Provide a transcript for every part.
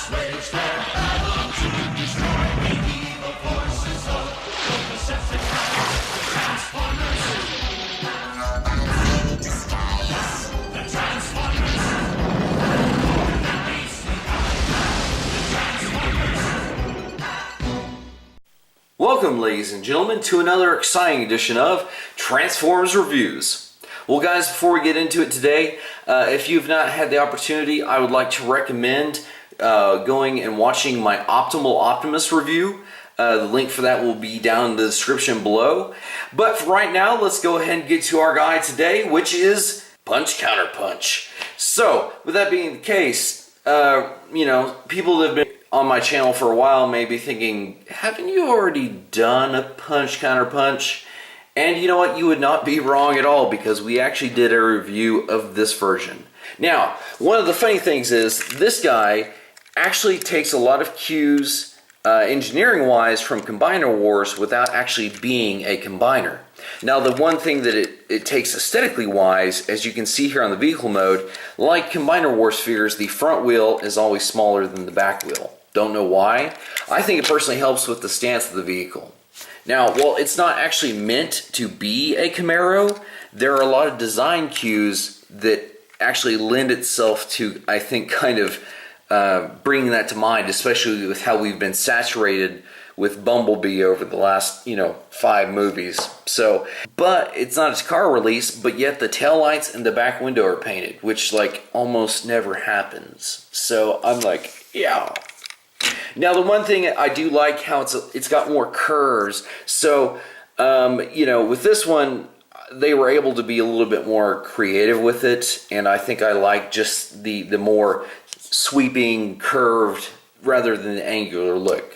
wage their battle to destroy the evil forces of the Decepticons, the Transformers. The Transformers. More than beasts, the Transformers. Welcome, ladies and gentlemen, to another exciting edition of Transformers Reviews. Well, guys, before we get into it today, if you've not had the opportunity, I would like to recommend going and watching my Optimal Optimus review. The link for that will be down in the description below. But for right now, let's go ahead and get to our guide today, which is Punch Counter Punch. So, with that being the case, people that have been on my channel for a while may be thinking, haven't you already done a Punch Counter Punch? And you know what, you would not be wrong at all, because we actually did a review of this version. Now, one of the funny things is, this guy actually takes a lot of cues, engineering-wise, from Combiner Wars without actually being a combiner. Now, the one thing that it takes aesthetically-wise, as you can see here on the vehicle mode, like Combiner Wars figures, the front wheel is always smaller than the back wheel. Don't know why. I think it personally helps with the stance of the vehicle. Now, while it's not actually meant to be a Camaro, there are a lot of design cues that actually lend itself to, I think, kind of bringing that to mind, especially with how we've been saturated with Bumblebee over the last, 5 movies. So, but it's not a car release, but yet the taillights and the back window are painted, which, almost never happens. So, I'm like, yeah. Now, the one thing I do like how it's got more curves. So, with this one, they were able to be a little bit more creative with it, and I think I like just the more sweeping, curved, rather than the angular look.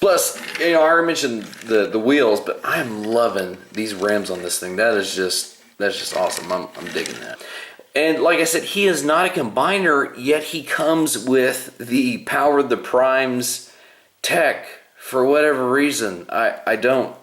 Plus, I already mentioned the wheels, but I'm loving these rims on this thing. That's just awesome. I'm digging that. And like I said, he is not a combiner, yet he comes with the Power the Primes tech for whatever reason. I don't.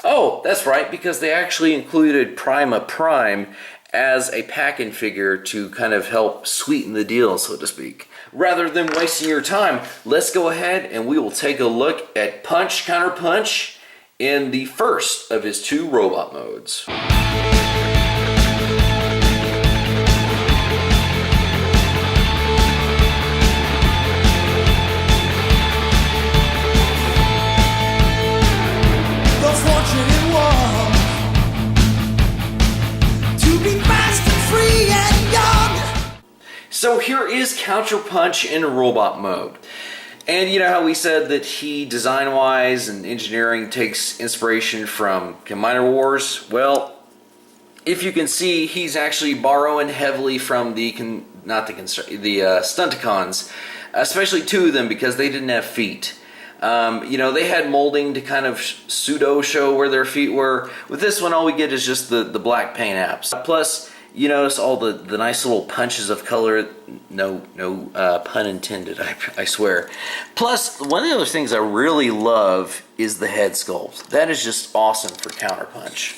Oh, that's right, because they actually included Prima Prime as a pack-in figure to kind of help sweeten the deal, so to speak. Rather than wasting your time, let's go ahead and we will take a look at Punch Counter Punch in the first of his 2 robot modes. So here is Counter Punch in robot mode. And you know how we said that he, design-wise and engineering, takes inspiration from Combiner Wars? Well, if you can see, he's actually borrowing heavily from the Stunticons, especially 2 of them, because they didn't have feet. They had molding to kind of pseudo show where their feet were. With this one, all we get is just the black paint apps. Plus, you notice all the nice little punches of color. No pun intended, I swear. Plus, one of the other things I really love is the head sculpt. That is just awesome for Counter Punch.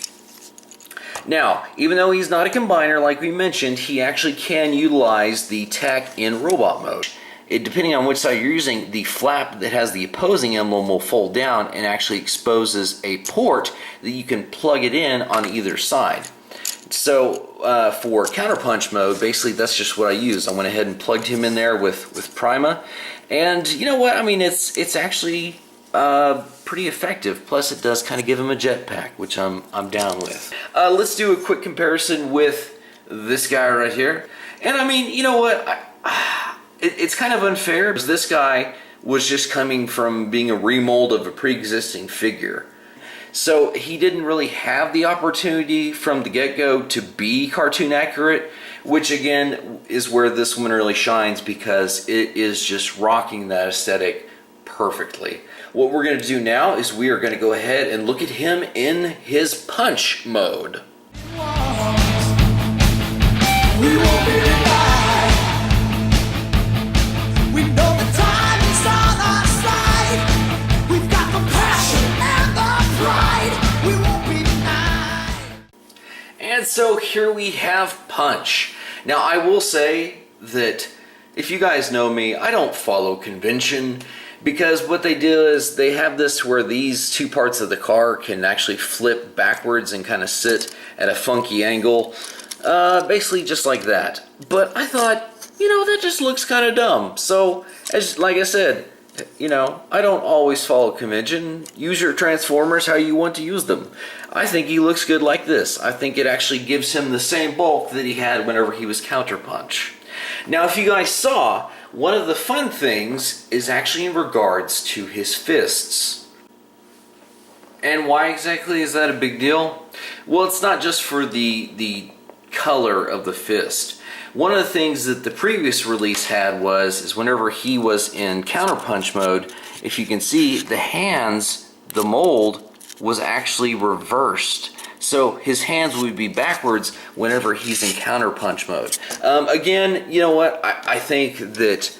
Now, even though he's not a combiner, like we mentioned, he actually can utilize the tech in robot mode. Depending on which side you're using, the flap that has the opposing emblem will fold down and actually exposes a port that you can plug it in on either side. So for Counter Punch mode, basically that's just what I used. I went ahead and plugged him in there with Prima, and you know what? I mean, it's actually pretty effective. Plus, it does kind of give him a jetpack, which I'm down with. Let's do a quick comparison with this guy right here. And I mean, you know what? It's kind of unfair because this guy was just coming from being a remold of a pre-existing figure. So he didn't really have the opportunity from the get-go to be cartoon accurate, which again is where this one really shines because it is just rocking that aesthetic perfectly. What we're going to do now is we are going to go ahead and look at him in his punch mode. We won't be denied. We know the time is on our side. We've got the passion and the pride. We won't be denied. And so here we have Punch. Now I will say that if you guys know me, I don't follow convention, because what they do is they have this where these two parts of the car can actually flip backwards and kind of sit at a funky angle, basically just like that. But I thought, that just looks kind of dumb. So, like I said, I don't always follow convention. Use your Transformers how you want to use them. I think he looks good like this. I think it actually gives him the same bulk that he had whenever he was Counterpunch. Now, if you guys saw, one of the fun things is actually in regards to his fists. And why exactly is that a big deal? Well, it's not just for the color of the fist. One of the things that the previous release had is whenever he was in Counterpunch mode, if you can see, the hands, the mold, was actually reversed. So his hands would be backwards whenever he's in Counterpunch mode. Again, you know what? I think that,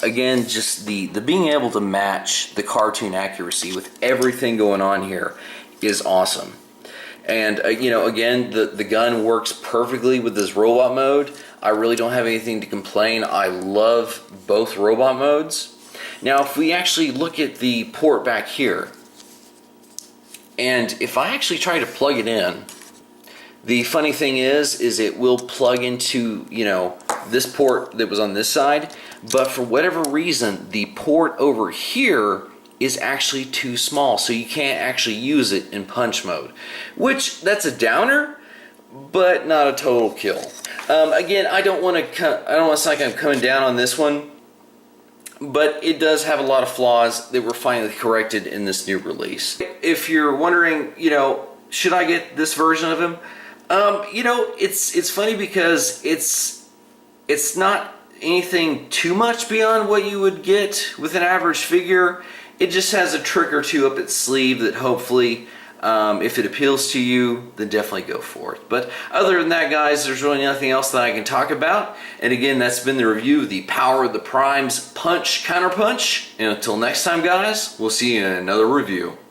again, just the being able to match the cartoon accuracy with everything going on here is awesome. And, again, the gun works perfectly with this robot mode. I really don't have anything to complain. I love both robot modes. Now, if we actually look at the port back here, and if I actually try to plug it in, the funny thing is it will plug into, this port that was on this side, but for whatever reason, the port over here is actually too small, so you can't actually use it in punch mode. Which, that's a downer, but not a total kill. Again, I don't want to sound like I'm coming down on this one, but it does have a lot of flaws that were finally corrected in this new release. If you're wondering, should I get this version of him? It's funny because it's not anything too much beyond what you would get with an average figure. It just has a trick or two up its sleeve that hopefully, if it appeals to you, then definitely go for it. But other than that, guys, there's really nothing else that I can talk about. And again, that's been the review of the Power of the Primes Punch Counterpunch. And until next time, guys, we'll see you in another review.